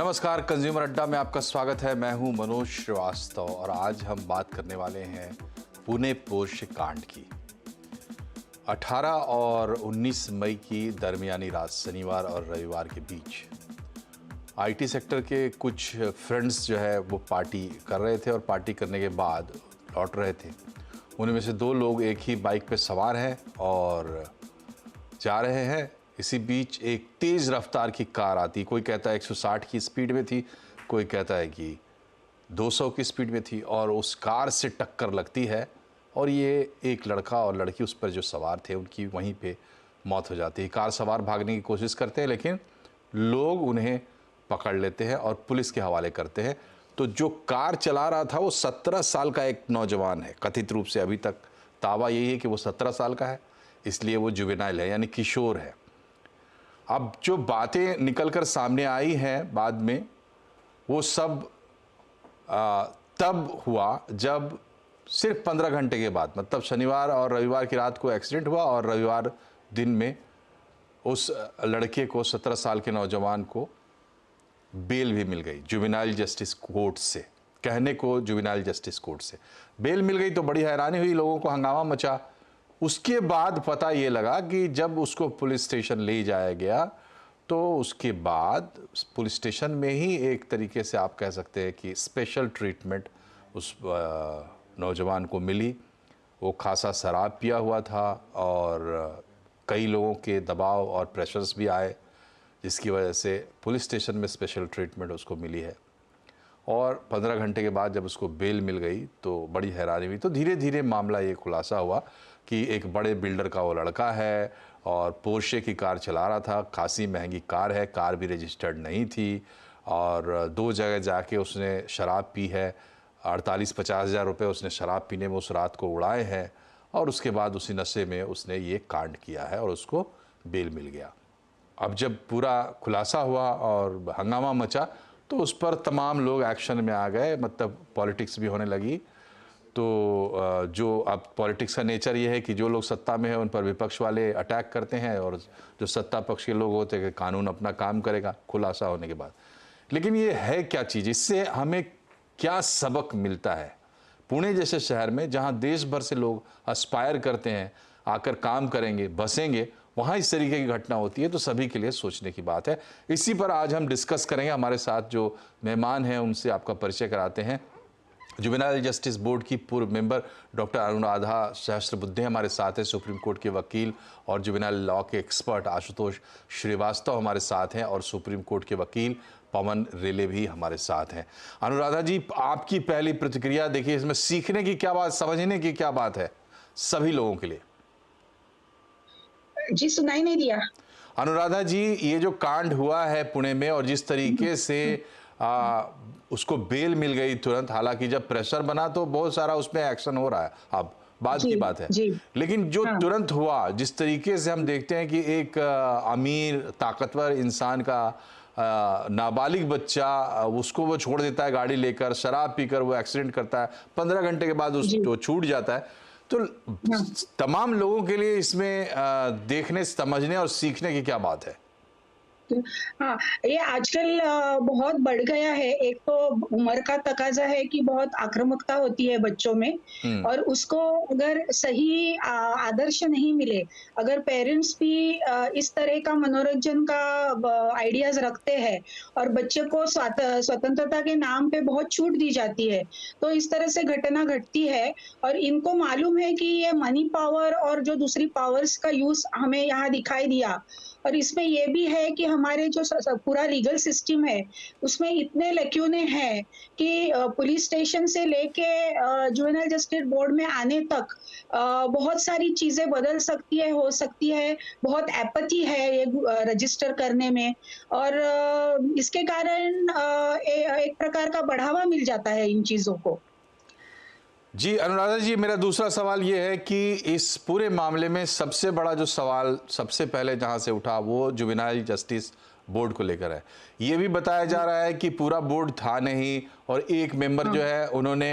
नमस्कार, कंज्यूमर अड्डा में आपका स्वागत है। मैं हूं मनोज श्रीवास्तव और आज हम बात करने वाले हैं पुणे पोर्शे कांड की। 18 और 19 मई की दरमियानी रात, शनिवार और रविवार के बीच आईटी सेक्टर के कुछ फ्रेंड्स जो है वो पार्टी कर रहे थे और पार्टी करने के बाद लौट रहे थे। उनमें से दो लोग एक ही बाइक पे सवार हैं और जा रहे हैं। इसी बीच एक तेज़ रफ्तार की कार आती, कोई कहता है 160 की स्पीड में थी, कोई कहता है कि 200 की स्पीड में थी, और उस कार से टक्कर लगती है और ये एक लड़का और लड़की उस पर जो सवार थे उनकी वहीं पे मौत हो जाती है। कार सवार भागने की कोशिश करते हैं लेकिन लोग उन्हें पकड़ लेते हैं और पुलिस के हवाले करते हैं। तो जो कार चला रहा था वो 17 साल का एक नौजवान है। कथित रूप से अभी तक दावा यही है कि वो 17 साल का है, इसलिए वो जुवेनाइल है, यानी किशोर है। अब जो बातें निकलकर सामने आई हैं बाद में, वो सब तब हुआ जब सिर्फ 15 घंटे के बाद, मतलब शनिवार और रविवार की रात को एक्सीडेंट हुआ और रविवार दिन में उस लड़के को, 17 साल के नौजवान को बेल भी मिल गई जुवेनाइल जस्टिस कोर्ट से। कहने को जुवेनाइल जस्टिस कोर्ट से बेल मिल गई तो बड़ी हैरानी हुई, लोगों को हंगामा मचा। उसके बाद पता ये लगा कि जब उसको पुलिस स्टेशन ले जाया गया तो उसके बाद पुलिस स्टेशन में ही एक तरीके से आप कह सकते हैं कि स्पेशल ट्रीटमेंट उस नौजवान को मिली। वो खासा शराब पिया हुआ था और कई लोगों के दबाव और प्रेशर्स भी आए, जिसकी वजह से पुलिस स्टेशन में स्पेशल ट्रीटमेंट उसको मिली है। और 15 घंटे के बाद जब उसको बेल मिल गई तो बड़ी हैरानी हुई। तो धीरे धीरे मामला ये खुलासा हुआ कि एक बड़े बिल्डर का वो लड़का है और पोर्शे की कार चला रहा था। खासी महंगी कार है, कार भी रजिस्टर्ड नहीं थी और 2 जगह जाके उसने शराब पी है। 48-50 हज़ार रुपये उसने शराब पीने में उस रात को उड़ाए हैं और उसके बाद उसी नशे में उसने ये कांड किया है और उसको बेल मिल गया। अब जब पूरा खुलासा हुआ और हंगामा मचा तो उस पर तमाम लोग एक्शन में आ गए, मतलब पॉलिटिक्स भी होने लगी। तो जो अब पॉलिटिक्स का नेचर ये है कि जो लोग सत्ता में है उन पर विपक्ष वाले अटैक करते हैं और जो सत्ता पक्ष के लोग होते हैं कि कानून अपना काम करेगा खुलासा होने के बाद। लेकिन ये है क्या चीज़, इससे हमें क्या सबक मिलता है? पुणे जैसे शहर में जहाँ देश भर से लोग एस्पायर करते हैं आकर काम करेंगे, बसेंगे, वहाँ इस तरीके की घटना होती है तो सभी के लिए सोचने की बात है। इसी पर आज हम डिस्कस करेंगे। हमारे साथ जो मेहमान हैं उनसे आपका परिचय कराते हैं। जुवेनाइल जस्टिस बोर्ड की पूर्व मेंबर डॉक्टर अनुराधा सहस्त्रबुद्धे हमारे साथ हैं, सुप्रीम कोर्ट के वकील और जुवेनाइल लॉ के एक्सपर्ट आशुतोष श्रीवास्तव हमारे साथ हैं और सुप्रीम कोर्ट के वकील पवन रेले भी हमारे साथ हैं। अनुराधा जी, आपकी पहली प्रतिक्रिया, देखिए इसमें सीखने की क्या बात, समझने की क्या बात है सभी लोगों के लिए? जी, सुनाई नहीं दिया। अनुराधा जी, ये जो कांड हुआ है पुणे में और जिस तरीके से उसको बेल मिल गई तुरंत, हालांकि जब प्रेशर बना तो बहुत सारा उसमें एक्शन हो रहा है, अब बाद जी, की बात है। जी। लेकिन जो हाँ, तुरंत हुआ, जिस तरीके से हम देखते हैं कि एक अमीर ताकतवर इंसान का नाबालिग बच्चा, उसको वो छोड़ देता है गाड़ी लेकर, शराब पीकर वो एक्सीडेंट करता है, 15 घंटे के बाद जी, वो छूट जाता है। तो हाँ। तमाम लोगों के लिए इसमें देखने, समझने और सीखने की क्या बात है? तो हाँ, ये आजकल बहुत बढ़ गया है। एक तो उम्र का तकाज़ा है कि बहुत आक्रामकता होती है बच्चों में हम्म। और उसको अगर सही आदर्श नहीं मिले, अगर पेरेंट्स भी इस तरह का मनोरंजन का आइडियाज़ रखते हैं और बच्चे को स्वतंत्रता के नाम पे बहुत छूट दी जाती है, तो इस तरह से घटना घटती है और इनको मालूम है कि ये मनी पावर और जो दूसरी पावर्स का यूज़ हमें यहाँ दिखाई दिया और इसमें ये भी है कि हमारे जो पूरा लीगल सिस्टम है उसमें इतने लक्यूने हैं कि पुलिस स्टेशन से लेके जुवेनाइल जस्टिस बोर्ड में आने तक बहुत सारी चीजें बदल सकती है, हो सकती है। बहुत एपैथी है ये रजिस्टर करने में और इसके कारण एक प्रकार का बढ़ावा मिल जाता है इन चीजों को। जी अनुराधा जी, मेरा दूसरा सवाल ये है कि इस पूरे मामले में सबसे बड़ा जो सवाल सबसे पहले जहां से उठा वो जुवेनाइल जस्टिस बोर्ड को लेकर है। ये भी बताया जा रहा है कि पूरा बोर्ड था नहीं और एक मेंबर हाँ, जो है उन्होंने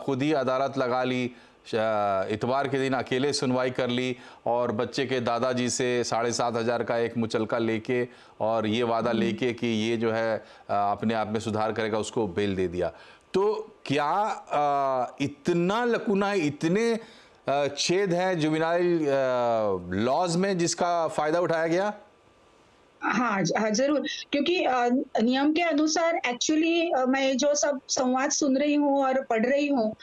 खुद ही अदालत लगा ली, इतवार के दिन अकेले सुनवाई कर ली और बच्चे के दादाजी से 7,500 का एक मुचलका लेके और ये वादा लेके कि ये जो है अपने आप में सुधार करेगा, उसको बेल दे दिया। तो क्या इतना लकुना, इतने छेद हैं जुवेनाइल लॉज में जिसका फायदा उठाया गया? हाँ, हाँ, ज़रूर, क्योंकि नियम के अनुसार एक्चुअली मैं जो सब संवाद सुन रही हूँ और पढ़ रही हूँ,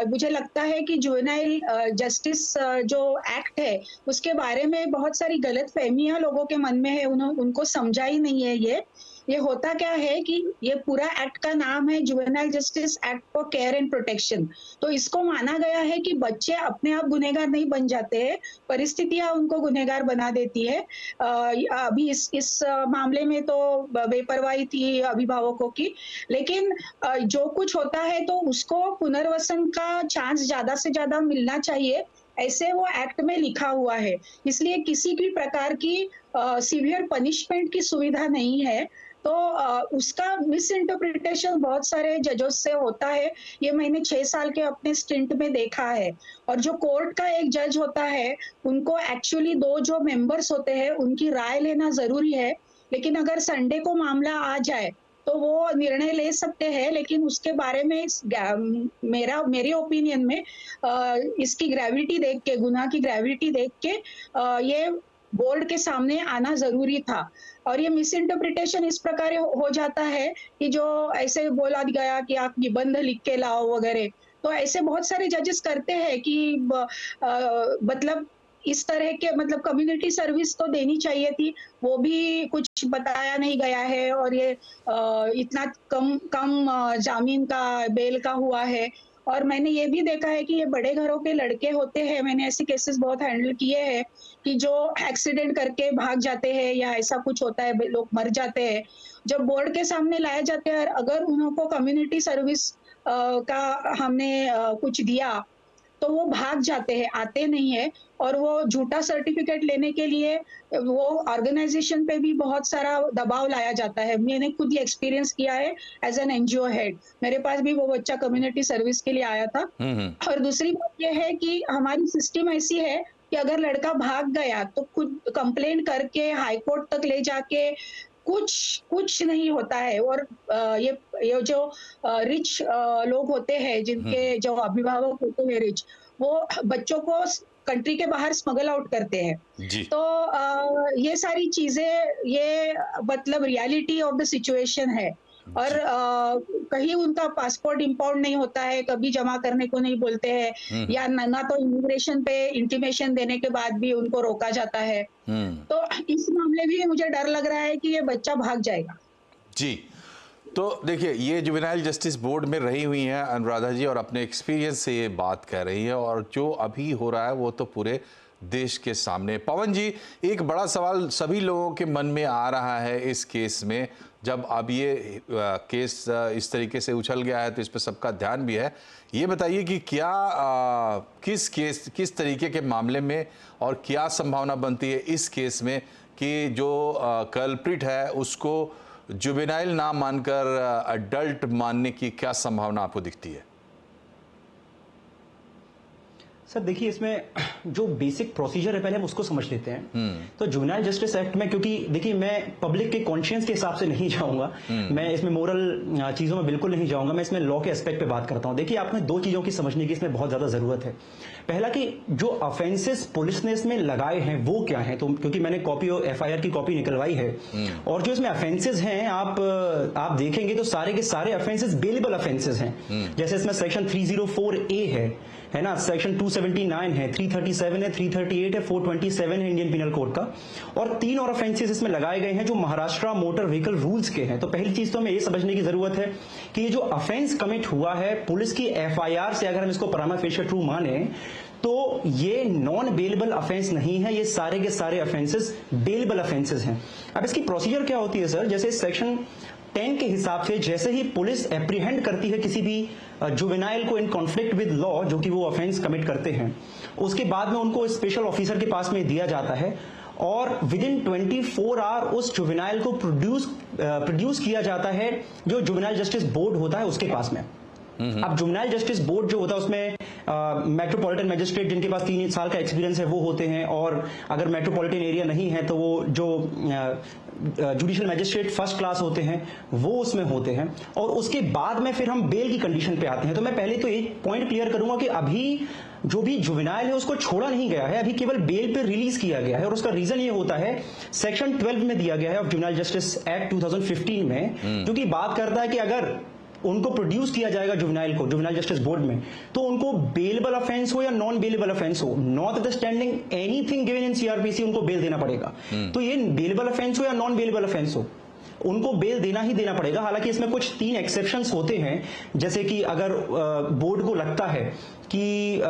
मुझे लगता है कि जुवेनाइल जस्टिस जो एक्ट है, उसके बारे में बहुत सारी गलतफ़हमियाँ लोगों के मन में है, उनको समझा ही नहीं है ये। ये होता क्या है कि ये पूरा एक्ट का नाम है juvenile justice act for care and protection. तो इसको माना गया है कि बच्चे अपने आप गुनहगार नहीं बन जाते हैं, परिस्थितियाँ उनको गुनहगार बना देती है। अभी इस मामले में तो बेपरवाही थी अभिभावकों की, लेकिन जो कुछ होता है तो उसको पुनर्वसन का चांस ज़्यादा से ज़्यादा मिलना चाहिए, ऐसे वो एक्ट में लिखा हुआ है। इसलिए किसी भी प्रकार की सीवियर पनिशमेंट की सुविधा नहीं है। तो उसका मिस इंटरप्रिटेशन बहुत सारे जजों से होता है। ये मैंने 6 साल के अपने स्टिंट में देखा है। और जो कोर्ट का एक जज होता है, उनको एक्चुअली 2 जो मेंबर्स होते हैं, उनकी राय लेना ज़रूरी है। लेकिन अगर संडे को मामला आ जाए, तो वो निर्णय ले सकते हैं, लेकिन उसके बारे में मेरी ओपिनियन में इसकी ग्रेविटी देख के, गुनाह की ग्रेविटी देख के ये बोर्ड के सामने आना ज़रूरी था। और ये मिस इंटरप्रिटेशन इस प्रकार हो जाता है कि जो ऐसे बोला गया कि आप निबंध लिख के लाओ वगैरह, तो ऐसे बहुत सारे जजेस करते हैं कि मतलब इस तरह के मतलब कम्युनिटी सर्विस तो देनी चाहिए थी, वो भी कुछ बताया नहीं गया है और ये इतना कम जामीन का, बेल का हुआ है। और मैंने ये भी देखा है कि ये बड़े घरों के लड़के होते हैं, मैंने ऐसे केसेस बहुत हैंडल किए हैं कि जो एक्सीडेंट करके भाग जाते हैं या ऐसा कुछ होता है, लोग मर जाते हैं। जब बोर्ड के सामने लाए जाते हैं, अगर उनको कम्युनिटी सर्विस का हमने कुछ दिया, तो वो भाग जाते हैं, आते नहीं है और वो झूठा सर्टिफिकेट लेने के लिए वो ऑर्गेनाइजेशन पे भी बहुत सारा दबाव लाया जाता है। मैंने खुद ये एक्सपीरियंस किया है एज एन एनजीओ हेड। मेरे पास भी वो बच्चा कम्युनिटी सर्विस के लिए आया था। और दूसरी बात ये है कि हमारी सिस्टम ऐसी है कि अगर लड़का भाग गया तो खुद कंप्लेंट करके हाई कोर्ट तक ले जाके कुछ नहीं होता है। और ये जो रिच लोग होते हैं, जिनके जो अभिभावक होते हैं रिच, वो बच्चों को कंट्री के बाहर स्मगल आउट करते हैं। जी। तो ये सारी चीजें, ये मतलब रियलिटी ऑफ द सिचुएशन है। और कहीं उनका पासपोर्ट इंपाउंड नहीं होता है, कभी जमा करने को नहीं बोलते हैं, या ना तो इमिग्रेशन पे इंटीमेशन देने के बाद भी उनको रोका जाता है। तो इस मामले में मुझे डर लग रहा है कि ये बच्चा भाग जाएगा। जी, तो देखिए, ये जुवेनाइल जस्टिस बोर्ड में रही हुई हैं अनुराधा जी और अपने एक्सपीरियंस से ये बात कर रही है, और जो अभी हो रहा है वो तो पूरे देश के सामने। पवन जी, एक बड़ा सवाल सभी लोगों के मन में आ रहा है इस केस में, जब अब ये केस इस तरीके से उछल गया है तो इस पर सबका ध्यान भी है। ये बताइए कि क्या किस तरीके के मामले में और क्या संभावना बनती है इस केस में कि जो कल्प्रिट है उसको जुवेनाइल ना मानकर अडल्ट मानने की क्या संभावना आपको दिखती है? सर देखिए, इसमें जो बेसिक प्रोसीजर है पहले हम उसको समझ लेते हैं। तो जुवेनाइल जस्टिस एक्ट में, क्योंकि देखिए मैं पब्लिक के कॉन्शियंस के हिसाब से नहीं जाऊंगा, मैं इसमें मोरल चीजों में बिल्कुल नहीं जाऊंगा, मैं इसमें लॉ के एस्पेक्ट पे बात करता हूं। देखिए, आपने 2 चीजों की समझने की इसमें बहुत ज्यादा जरूरत है। पहला कि जो ऑफेंसेस पुलिस ने इसमें लगाए हैं वो क्या है, तो क्योंकि मैंने FIR की कॉपी निकलवाई है, और जो इसमें ऑफेंसेस हैं आप देखेंगे तो सारे के सारे ऑफेंसेस बेलेबल ऑफेंसेस हैं। जैसे इसमें सेक्शन 304A है ना, सेक्शन 279 है, 337 है, 338 है, 427 है इंडियन पिनल कोड का, और 3 और ऑफेंसेस इसमें लगाए गए हैं जो महाराष्ट्र मोटर व्हीकल रूल्स के हैं। तो पहली चीज तो हमें ये समझने की जरूरत है कि ये जो ऑफेंस कमिट हुआ है पुलिस की FIR से, अगर हम इसको प्राइमा फेशियल ट्रू माने, तो ये नॉन बेलेबल ऑफेंस नहीं है, ये सारे के सारे ऑफेंसेस बेलेबल ऑफेंसेस हैं। अब इसकी प्रोसीजर क्या होती है सर? जैसे सेक्शन 10 के हिसाब से जैसे ही पुलिस एप्रीहेंड करती है किसी भी जुवेनाइल को इन कॉन्फ्लिक्ट विद लॉ, जो कि वो ऑफेंस कमिट करते हैं, उसके बाद में उनको स्पेशल ऑफिसर के पास में दिया जाता है, और विद इन 24 आवर उस जुवेनाइल को प्रोड्यूस किया जाता है जो जुवेनाइल जस्टिस बोर्ड होता है उसके पास में। अब जुवेनाइल जस्टिस बोर्ड जो होता है उसमें मेट्रोपॉलिटन मैजिस्ट्रेट जिनके पास 3 साल का एक्सपीरियंस है वो होते हैं, और अगर मेट्रोपॉलिटन एरिया नहीं है तो वो जो जुडिशियल मैजिस्ट्रेट फर्स्ट क्लास होते हैं वो उसमें होते हैं। और उसके बाद में फिर हम बेल की कंडीशन पे आते हैं। तो मैं पहले तो एक पॉइंट क्लियर करूंगा कि अभी जो भी जुवेनाइल है उसको छोड़ा नहीं गया है, अभी केवल बेल पे रिलीज किया गया है। और उसका रीजन ये होता है, सेक्शन 12 में दिया गया है ऑफ जुवेनाइल जस्टिस एक्ट 2015 में, जो कि बात करता है कि अगर उनको प्रोड्यूस किया जाएगा जुवेनाइल को जुवेनाइल जस्टिस बोर्ड में, तो उनको बेलेबल ऑफेंस हो या नॉन बेलेबल ऑफेंस हो, not standing anything given in CrPC, उनको बेल देना पड़ेगा। तो ये बेलेबल ऑफेंस हो या नॉन बेलेबल ऑफेंस हो, उनको बेल देना ही देना पड़ेगा। हालांकि इसमें कुछ 3 एक्सेप्शंस होते हैं, जैसे कि अगर बोर्ड को लगता है कि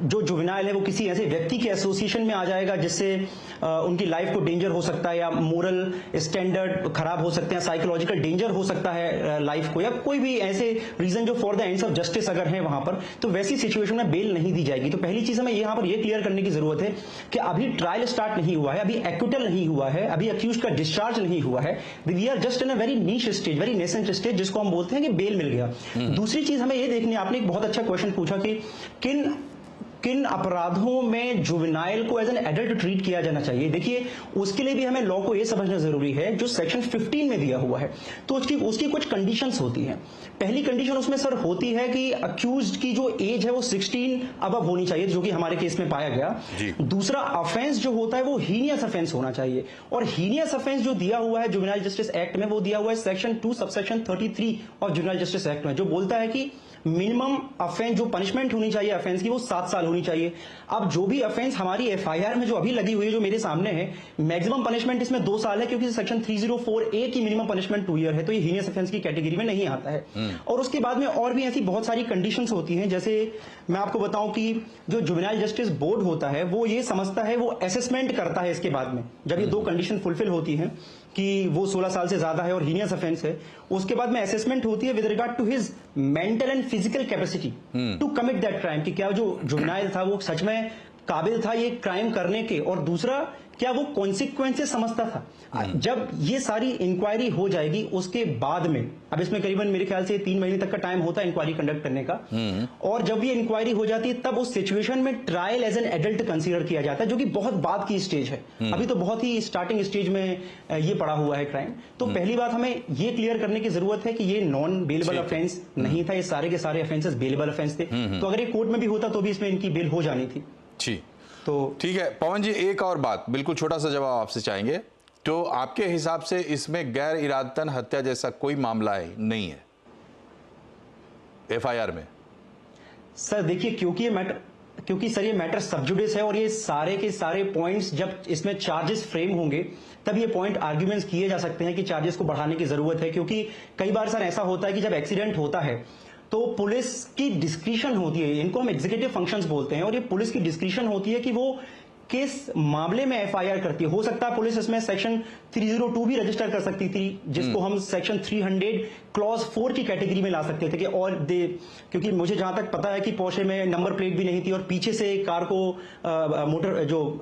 जो जुवेनाइल है वो किसी ऐसे व्यक्ति के एसोसिएशन में आ जाएगा जिससे उनकी लाइफ को डेंजर हो सकता है, या मोरल स्टैंडर्ड खराब हो सकते हैं, साइकोलॉजिकल डेंजर हो सकता है लाइफ को, या कोई भी ऐसे रीजन जो for the ends of justice अगर है वहां पर, तो वैसी सिचुएशन में बेल नहीं दी जाएगी। तो पहली चीज हमें यहां पर यह क्लियर करने की जरूरत है कि अभी ट्रायल स्टार्ट नहीं हुआ है, अभी एक्विटल नहीं हुआ है, अभी अक्यूज का डिस्चार्ज नहीं हुआ है। We are just in a very niche stage, very nascent stage, जिसको हम बोलते हैं कि बेल मिल गया। दूसरी चीज हमें यह देखनी, आपने एक बहुत अच्छा क्वेश्चन पूछा कि किन अपराधों में जुवेनाइल को एज एन एडल्ट ट्रीट किया जाना चाहिए। देखिए, उसके लिए भी हमें लॉ को यह समझना जरूरी है, जो सेक्शन 15 में दिया हुआ है तो उसकी कुछ कंडीशंस होती हैं। पहली कंडीशन उसमें सर होती है कि अक्यूज्ड की जो एज है वो 16 अबव होनी चाहिए, जो कि हमारे केस में पाया गया। दूसरा, ऑफेंस जो होता है वो हीनियस ऑफेंस होना चाहिए, और हीनियस ऑफेंस जो दिया हुआ है जुवेनाइल जस्टिस एक्ट में, वो दिया हुआ है section 2 subsection 33 of juvenile justice act में, जो बोलता है कि मिनिमम ऑफेंस जो पनिशमेंट होनी चाहिए ऑफेंस की वो 7 साल होनी चाहिए। अब जो भी ऑफेंस हमारी एफआईआर में जो अभी लगी हुई है, जो मेरे सामने है, मैक्सिमम पनिशमेंट इसमें 2 साल है, क्योंकि सेक्शन 304A की मिनिमम पनिशमेंट 2 ईयर है, तो ये हीनियस ऑफेंस की कैटेगरी में नहीं आता है। और उसके बाद में और भी ऐसी बहुत सारी कंडीशंस होती हैं, जैसे मैं आपको बताऊं कि जो जुवेनाइल जस्टिस बोर्ड होता है वो ये समझता है, वो असेसमेंट करता है इसके बाद में, जब ये 2 कंडीशन फुलफिल होती हैं कि वो 16 साल से ज्यादा है और हीनियस ऑफेंस है, उसके बाद में असेसमेंट होती है with regard to his mental and physical capacity to commit that crime, कि क्या जो जुवेनाइल था वो सच में काबिल था ये क्राइम करने के, और दूसरा क्या वो कॉन्सिक्वेंसेस समझता था। जब ये सारी इंक्वायरी हो जाएगी उसके बाद में, अब इसमें करीबन मेरे ख्याल से 3 महीने तक का टाइम होता है इंक्वायरी कंडक्ट करने का, और जब ये इंक्वायरी हो जाती है तब उस सिचुएशन में trial as an adult consider किया जाता है, जो कि बहुत बाद की स्टेज है, अभी तो बहुत ही स्टार्टिंग स्टेज में ये पड़ा हुआ है क्राइम। तो पहली बात हमें ये क्लियर करने की जरूरत है कि ये नॉन बेलेबल ऑफेंस नहीं था, ये सारे के सारे ऑफेंसेस बेलेबल ऑफेंस थे। तो अगर ये कोर्ट में भी होता तो भी इसमें इनकी बेल हो जानी थी। तो ठीक है पवन जी, एक और बात, बिल्कुल छोटा सा जवाब आपसे चाहेंगे। तो आपके हिसाब से इसमें गैर इरादतन हत्या जैसा कोई मामला है नहीं है एफआईआर में? सर देखिए, क्योंकि सर ये मैटर सब जुडिस है, और ये सारे के सारे पॉइंट्स जब इसमें चार्जेस फ्रेम होंगे तब ये पॉइंट आर्ग्यूमेंट्स किए जा सकते हैं कि चार्जेस को बढ़ाने की जरूरत है। क्योंकि कई बार सर ऐसा होता है कि जब एक्सीडेंट होता है तो पुलिस की डिस्क्रिशन होती है, इनको हम एग्जीक्यूटिव फंक्शंस बोलते हैं, और ये पुलिस की डिस्क्रिशन होती है कि वो किस मामले में एफआईआर करती है। हो सकता है पुलिस इसमें सेक्शन 302 भी रजिस्टर कर सकती थी, जिसको हम सेक्शन 300 क्लॉज 4 की कैटेगरी में ला सकते थे कि और क्योंकि मुझे जहां तक पता है कि पोर्शे में नंबर प्लेट भी नहीं थी, और पीछे से कार को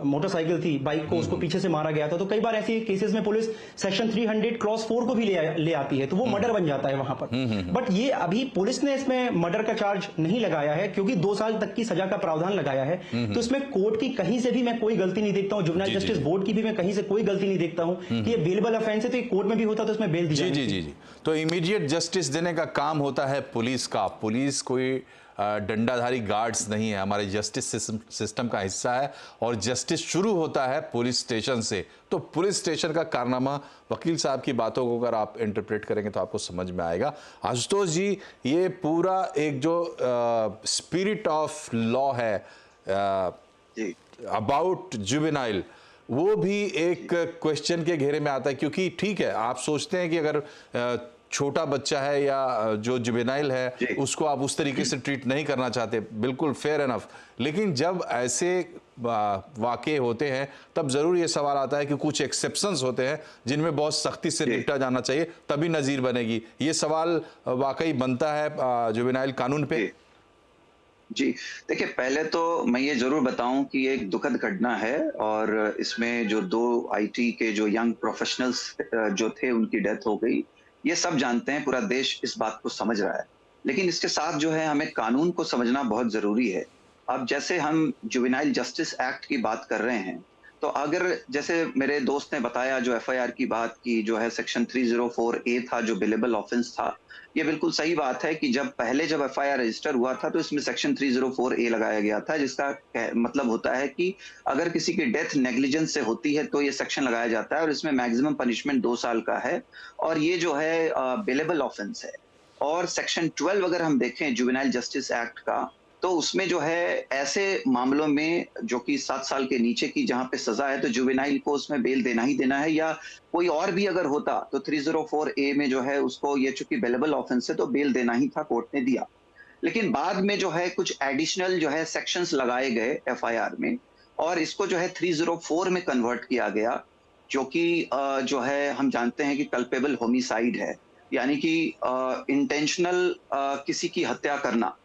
मोटरसाइकिल थी, बाइक को, उसको पीछे से मारा गया था। तो कई बार ऐसे केसेस में पुलिस सेक्शन 300 क्लॉज 4 को भी ले आती है, तो वो मर्डर बन जाता है वहां पर। बट ये अभी पुलिस ने इसमें मर्डर का चार्ज नहीं लगाया है, क्योंकि 2 साल तक की सजा का प्रावधान लगाया है। तो इसमें कोर्ट की कहीं से भी मैं कोई गलती नहीं देखता हूं, जुवेनाइल जस्टिस बोर्ड की भी मैं कहीं से कोई गलती नहीं देखता हूं कि ये बेलेबल ऑफेंस है, तो ये कोर्ट में भी होता तो इसमें बेल दी जाती। जी। तो इमीडिएट जस्टिस देने का काम होता है पुलिस का। पुलिस कोई डंडाधारी गार्ड्स नहीं है, हमारे जस्टिस सिस्टम का हिस्सा है, और जस्टिस शुरू होता है पुलिस स्टेशन से। तो पुलिस स्टेशन का कारनामा, वकील साहब की बातों को अगर आप इंटरप्रेट करेंगे तो आपको समझ में आएगा। आशुतोष जी, ये पूरा एक जो स्पिरिट ऑफ लॉ है अबाउट जुवेनाइल, वो भी एक क्वेश्चन के घेरे में आता है। क्योंकि ठीक है, आप सोचते हैं कि अगर छोटा बच्चा है या जो जुवेनाइल है उसको आप उस तरीके से ट्रीट नहीं करना चाहते, बिल्कुल फेयर एनफ, लेकिन जब ऐसे वाकये होते हैं तब जरूर ये सवाल आता है कि कुछ एक्सेप्शंस होते हैं जिनमें बहुत सख्ती से निपटा जाना चाहिए, तभी नजीर बनेगी। ये सवाल वाकई बनता है जुवेनाइल कानून पे? जी देखिए, पहले तो मैं ये जरूर बताऊं कि एक दुखद घटना है, और इसमें जो 2 आईटी के जो यंग प्रोफेशनल्स जो थे उनकी डेथ हो गई। ये सब जानते हैं, पूरा देश इस बात को समझ रहा है। लेकिन इसके साथ जो है हमें कानून को समझना बहुत ज़रूरी है। अब जैसे हम जुवेनाइल जस्टिस एक्ट की बात कर रहे हैं, तो अगर जैसे मेरे दोस्त ने बताया जो एफआईआर की बात की जो है सेक्शन 304A था जो बिलेबल ऑफेंस था, ये बिल्कुल सही बात है कि जब एफआईआर रजिस्टर हुआ था तो इसमें सेक्शन 304A लगाया गया था, जिसका मतलब होता है कि अगर किसी की डेथ नेग्लिजेंस से होती है तो ये सेक्शन लगाया जाता है और इसमें मैक्सिमम पनिशमेंट 2 साल का है और ये जो है बिलेबल ऑफेंस है। और सेक्शन 12 अगर हम देखें जुवेनाइल जस्टिस एक्ट का, तो उसमें जो है ऐसे मामलों में जो कि 7 साल के नीचे की जहां पे सजा है तो जुवेनाइल को उसमें बेल देना ही देना है, या कोई और भी अगर होता तो 304A में जो है उसको, ये चूंकि बेलेबल ऑफेंस है तो बेल देना ही था, कोर्ट ने दिया। लेकिन बाद में जो है कुछ एडिशनल जो है सेक्शंस लगाए गए एफआईआर में और इसको जो है 304 में कन्वर्ट किया गया, जो कि जो है हम जानते हैं कि कल्पेबल होमिसाइड है, यानी कि इंटेंशनल किसी की हत्या करना।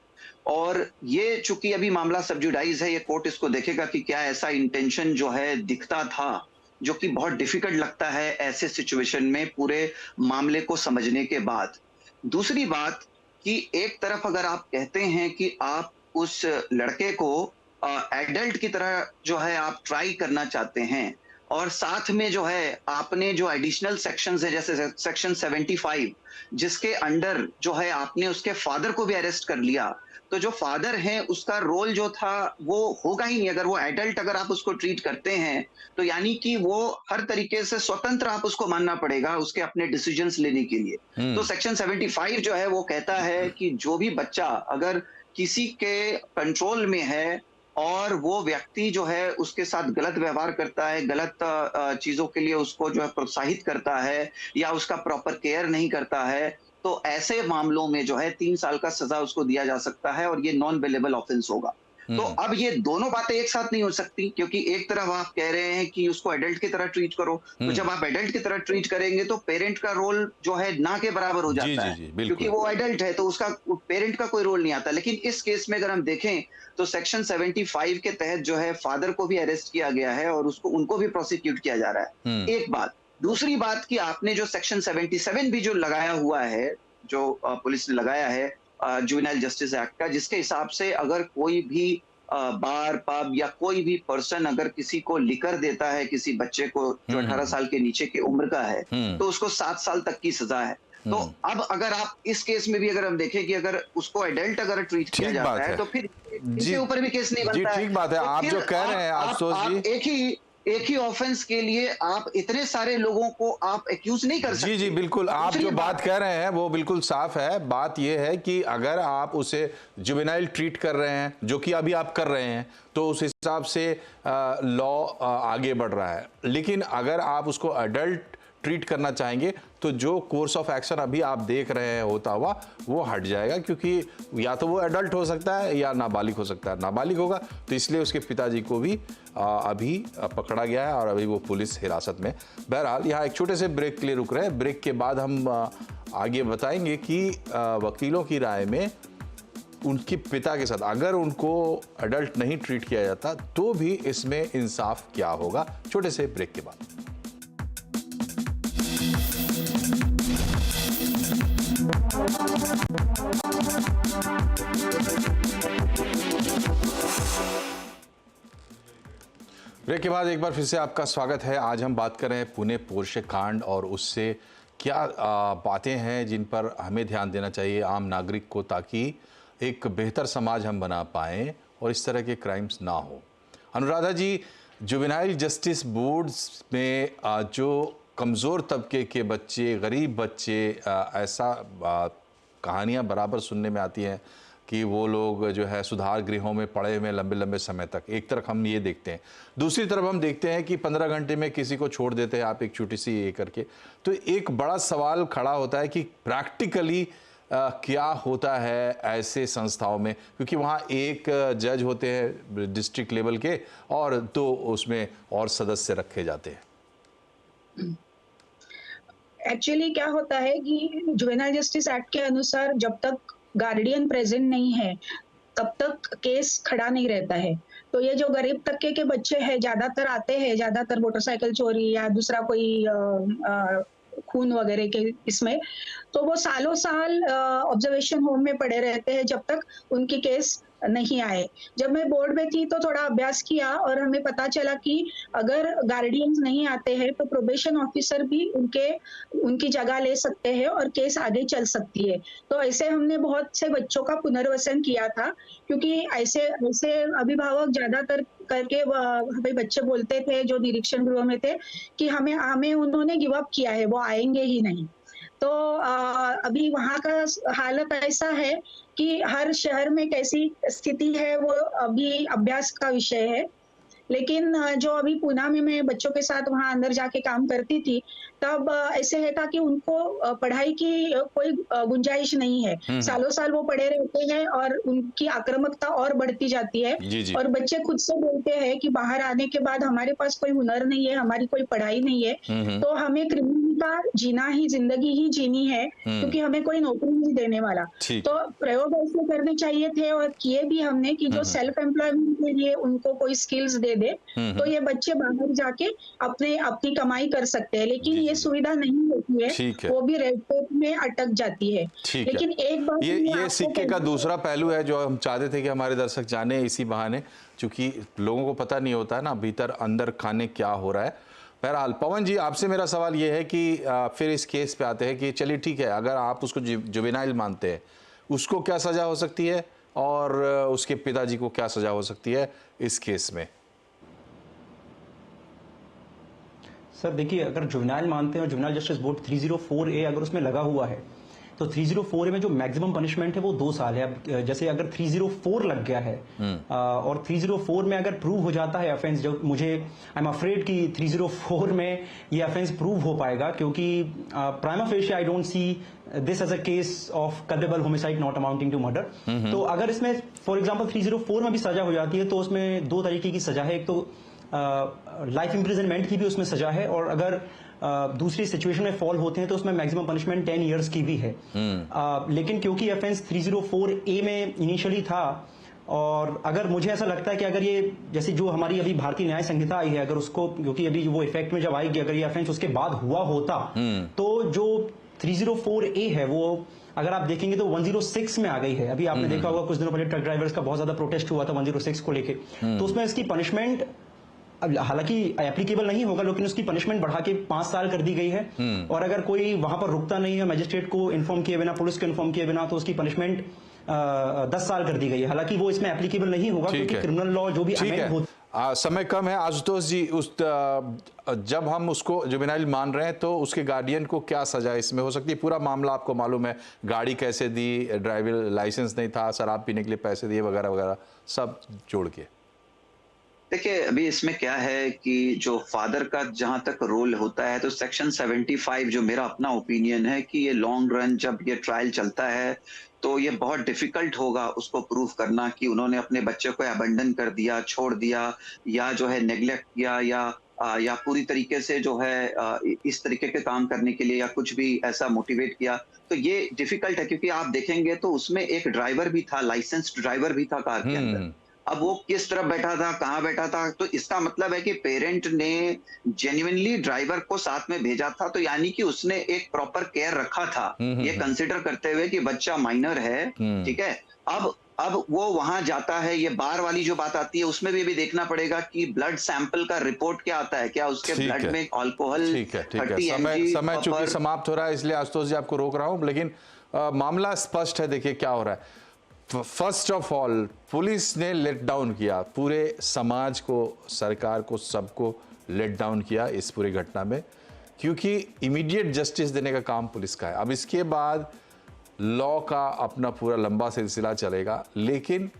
और ये चूंकि अभी मामला सब जुडाइज है, ये कोर्ट इसको देखेगा कि क्या ऐसा इंटेंशन जो है दिखता था, जो कि बहुत डिफिकल्ट लगता है ऐसे सिचुएशन में पूरे मामले को समझने के बाद। दूसरी बात कि एक तरफ अगर आप कहते हैं कि आप उस लड़के को एडल्ट की तरह जो है आप ट्राई करना चाहते हैं और साथ में जो है आपने जो एडिशनल सेक्शंस है जैसे सेक्शन 75 जिसके अंडर जो है आपने उसके फादर को भी अरेस्ट कर लिया, तो जो फादर है उसका रोल जो था वो होगा ही नहीं। अगर वो एडल्ट अगर आप उसको ट्रीट करते हैं तो यानी कि वो हर तरीके से स्वतंत्र आप उसको मानना पड़ेगा उसके अपने डिसीजंस लेने के लिए। तो सेक्शन 75 जो है वो कहता है कि जो भी बच्चा अगर किसी के कंट्रोल में है और वो व्यक्ति जो है उसके साथ गलत व्यवहार करता है, गलत चीजों के लिए उसको जो है प्रोत्साहित करता है या उसका प्रॉपर केयर नहीं करता है, तो ऐसे मामलों में जो है 3 साल का सजा उसको दिया जा सकता है और ये नॉन बेलेबल ऑफेंस होगा। तो अब ये दोनों बातें एक साथ नहीं हो सकती, क्योंकि एक तरफ आप कह रहे हैं कि उसको एडल्ट की तरह ट्रीट करो, तो जब आप एडल्ट की तरह ट्रीट करेंगे तो पेरेंट का रोल जो है ना के बराबर हो जाता है, क्योंकि वो एडल्ट है तो उसका पेरेंट का कोई रोल नहीं आता। लेकिन इस केस में अगर हम देखें तो सेक्शन 75 के तहत जो है फादर को भी अरेस्ट किया गया है और उनको भी प्रोसिक्यूट किया जा रहा है। एक बात। दूसरी बात कि आपने जो सेक्शन 77 भी जो लगाया हुआ है, जो पुलिस ने लगाया है जुवेनाइल जस्टिस एक्ट का, जिसके हिसाब से अगर कोई भी बार पब या कोई भी पर्सन अगर किसी को लिकर देता है किसी बच्चे को जो 18 साल के नीचे की उम्र का है, तो उसको 7 साल तक की सजा है। तो अब अगर आप इस केस में भी अगर हम देखें कि अगर उसको एडल्ट अगर ट्रीट किया जाता है तो फिर इसके ऊपर भी केस नहीं बनता है। ठीक बात है, आप जो कह रहे हैं आप एक ही ऑफेंस के लिए आप इतने सारे लोगों को आप एक्यूज नहीं कर सकते। जी बिल्कुल, आप जो बात कह रहे हैं वो बिल्कुल साफ है। बात ये है कि अगर आप उसे जुवेनाइल ट्रीट कर रहे हैं, जो कि अभी आप कर रहे हैं, तो उस हिसाब से लॉ आगे बढ़ रहा है। लेकिन अगर आप उसको अडल्ट ट्रीट करना चाहेंगे तो जो कोर्स ऑफ एक्शन अभी आप देख रहे हैं होता हुआ वो हट जाएगा, क्योंकि या तो वो एडल्ट हो सकता है या नाबालिग हो सकता है। नाबालिग होगा तो इसलिए उसके पिताजी को भी अभी पकड़ा गया है और अभी वो पुलिस हिरासत में। बहरहाल यहाँ एक छोटे से ब्रेक के लिए रुक रहे हैं। ब्रेक के बाद हम आगे बताएंगे कि वकीलों की राय में उनके पिता के साथ अगर उनको एडल्ट नहीं ट्रीट किया जाता तो भी इसमें इंसाफ क्या होगा। छोटे से ब्रेक के बाद। ब्रेक के बाद एक बार फिर से आपका स्वागत है। आज हम बात कर रहे हैं पुणे पोर्शे कांड और उससे क्या बातें हैं जिन पर हमें ध्यान देना चाहिए आम नागरिक को, ताकि एक बेहतर समाज हम बना पाएं और इस तरह के क्राइम्स ना हो। अनुराधा जी, जुवेनाइल जस्टिस बोर्ड्स में जो कमज़ोर तबके के बच्चे, गरीब बच्चे, ऐसा कहानियां बराबर सुनने में आती हैं कि वो लोग जो है सुधार गृहों में पड़े हुए लंबे लंबे समय तक। एक तरफ हम ये देखते हैं, दूसरी तरफ हम देखते हैं कि 15 घंटे में किसी को छोड़ देते हैं आप एक छोटी सी ये करके। तो एक बड़ा सवाल खड़ा होता है कि प्रैक्टिकली क्या होता है ऐसे संस्थाओं में, क्योंकि वहाँ एक जज होते हैं डिस्ट्रिक्ट लेवल के और 2 उसमें और सदस्य रखे जाते हैं। एक्चुअली क्या होता है कि जुवेनाइल जस्टिस एक्ट के अनुसार जब तक गार्डियन प्रेजेंट नहीं है तब तक केस खड़ा नहीं रहता है। तो ये जो गरीब तबके के बच्चे हैं ज्यादातर आते हैं, ज्यादातर मोटरसाइकिल चोरी या दूसरा कोई खून वगैरह के इसमें, तो वो सालों साल ऑब्जर्वेशन होम में पड़े रहते हैं जब तक उनकी केस नहीं आए। जब मैं बोर्ड में थी तो थोड़ा अभ्यास किया और हमें पता चला कि अगर गार्डियंस नहीं आते हैं तो प्रोबेशन ऑफिसर भी उनकी जगह ले सकते हैं और केस आगे चल सकती है। तो ऐसे हमने बहुत से बच्चों का पुनर्वसन किया था, क्योंकि ऐसे ऐसे अभिभावक ज्यादातर करके हमें बच्चे बोलते थे जो निरीक्षण गृह में थे कि हमें उन्होंने गिव अप किया है, वो आएंगे ही नहीं। तो अभी वहाँ का हालत ऐसा है कि हर शहर में कैसी स्थिति है वो अभी अभ्यास का विषय है। लेकिन जो अभी पूना में मैं बच्चों के साथ वहाँ अंदर जाके काम करती थी, तब ऐसे है था कि उनको पढ़ाई की कोई गुंजाइश नहीं है। सालों साल वो पढ़े रहते हैं और उनकी आक्रामकता और बढ़ती जाती है। जी, जी। और बच्चे खुद से बोलते हैं कि बाहर आने के बाद हमारे पास कोई हुनर नहीं है, हमारी कोई पढ़ाई नहीं है, तो हमें क्रिमिनल का जीना ही, जिंदगी ही जीनी है, क्योंकि हमें कोई नौकरी नहीं देने वाला। ठीक। तो प्रयोग ऐसे करने चाहिए थे और किए भी हमने कि जो सेल्फ एम्प्लॉयमेंट के लिए उनको कोई स्किल्स दे दे, तो ये बच्चे बाहर जाके अपनी कमाई कर सकते हैं। लेकिन ये सुविधा नहीं होती है, वो भी रेड टेप में अटक जाती है। ठीक लेकिन है। एक बात ये सिक्के का दूसरा पहलू है जो हम चाहते थे कि हमारे दर्शक जाने इसी बहाने, क्योंकि लोगों को पता नहीं होता है ना भीतर अंदर खाने क्या हो रहा है। बहरहाल पवन जी, आपसे मेरा सवाल ये है कि फिर इस केस पे आते हैं कि चलिए ठीक है, अगर आप उसको जुवेनाइल मानते हैं, उसको क्या सजा हो सकती है और उसके पिताजी को क्या सजा हो सकती है इस केस में? सर देखिए, अगर जुवेनाइल मानते हैं और जुवेनाइल जस्टिस बोर्ड 304A अगर उसमें लगा हुआ है, तो 304A में जो मैक्सिमम पनिशमेंट है वो 2 साल है। अब जैसे अगर 304 लग गया है और 304 में अगर प्रूव हो जाता है ऑफेंस, जो मुझे आई एम अफ्रेड कि 304 में ये ऑफेंस प्रूव हो पाएगा, क्योंकि prima facie I don't see this as a case of culpable homicide not amounting to murder. तो अगर इसमें फॉर एग्जाम्पल 304 में भी सजा हो जाती है तो उसमें 2 तरीके की सजा है। एक तो लाइफ इम्प्रिजनमेंट की भी उसमें सजा है, और अगर दूसरी सिचुएशन में फॉल होते हैं तो उसमें मैक्सिमम पनिशमेंट 10 इयर्स की भी है। लेकिन क्योंकि ऑफेंस 304A में इनिशियली था, और अगर मुझे ऐसा लगता है कि अगर ये जैसे जो हमारी अभी भारतीय न्याय संहिता आई है, अगर उसको, क्योंकि अभी वो इफेक्ट में जब आएगी, अगर ये ऑफेंस उसके बाद हुआ होता तो जो 304A है वो अगर आप देखेंगे तो 106 में आ गई है। अभी आपने देखा होगा कुछ दिनों पहले ट्रक ड्राइवर्स का बहुत ज्यादा प्रोटेस्ट हुआ था 106 को लेके, तो उसमें इसकी पनिशमेंट हालांकि एप्लीकेबल नहीं होगा, लेकिन उसकी पनिशमेंट बढ़ा के 5 साल कर दी गई है। और अगर कोई वहां पर रुकता नहीं है मजिस्ट्रेट को इन्फॉर्म किए बिना, पुलिस को इन्फॉर्म किए बिना, तो उसकी पनिशमेंट 10 साल कर दी गई है। हालांकि वो इसमें एप्लीकेबल नहीं होगा, क्योंकि क्रिमिनल लॉ जो भी अमेंड होता समय कम है। आशुतोष जी, जब हम उसको जुवेनाइल मान रहे हैं तो उसके गार्डियन को क्या सजा इसमें हो सकती है? पूरा मामला आपको मालूम है, गाड़ी कैसे दी, ड्राइविंग लाइसेंस नहीं था, शराब पीने के लिए पैसे दिए वगैरह वगैरह सब जोड़ के। देखिए, अभी इसमें क्या है कि जो फादर का जहां तक रोल होता है, तो सेक्शन 75 जो मेरा अपना ओपिनियन है कि ये लॉन्ग रन जब ये ट्रायल चलता है तो ये बहुत डिफिकल्ट होगा उसको प्रूव करना कि उन्होंने अपने बच्चे को अबंडन कर दिया, छोड़ दिया, या जो है नेग्लेक्ट किया, या पूरी तरीके से जो है इस तरीके के काम करने के लिए या कुछ भी ऐसा मोटिवेट किया। तो ये डिफिकल्ट है, क्योंकि आप देखेंगे तो उसमें एक ड्राइवर भी था, लाइसेंस्ड ड्राइवर भी था कार के अंदर। अब वो किस तरफ बैठा था, कहाँ बैठा था, तो इसका मतलब है कि पेरेंट ने जेन्युइनली ड्राइवर को साथ में भेजा था, तो यानी कि उसने एक प्रॉपर केयर रखा था, ये कंसिडर करते हुए कि बच्चा माइनर है, ठीक है। अब वो वहां जाता है, ये बार वाली जो बात आती है उसमें भी देखना पड़ेगा कि ब्लड सैंपल का रिपोर्ट क्या आता है, क्या उसके ब्लड में अल्कोहल। ठीक है। समय चूंकि समाप्त हो रहा है, इसलिए आशुतोष जी आपको रोक रहा हूं, लेकिन मामला स्पष्ट है। देखिए क्या हो रहा है। फर्स्ट ऑफ ऑल, पुलिस ने लेट डाउन किया, पूरे समाज को, सरकार को, सबको लेट डाउन किया इस पूरी घटना में, क्योंकि इमीडिएट जस्टिस देने का काम पुलिस का है। अब इसके बाद लॉ का अपना पूरा लंबा सिलसिला चलेगा, लेकिन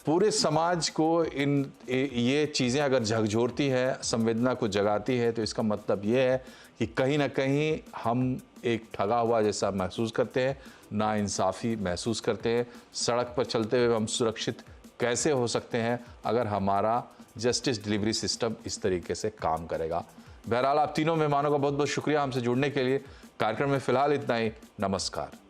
पूरे समाज को ये चीज़ें अगर झकझोरती हैं, संवेदना को जगाती है, तो इसका मतलब ये है कि कहीं ना कहीं हम एक ठगा हुआ जैसा महसूस करते हैं, नाइंसाफ़ी महसूस करते हैं। सड़क पर चलते हुए हम सुरक्षित कैसे हो सकते हैं अगर हमारा जस्टिस डिलीवरी सिस्टम इस तरीके से काम करेगा। बहरहाल, आप तीनों मेहमानों का बहुत बहुत शुक्रिया हमसे जुड़ने के लिए। कार्यक्रम में फिलहाल इतना ही। नमस्कार।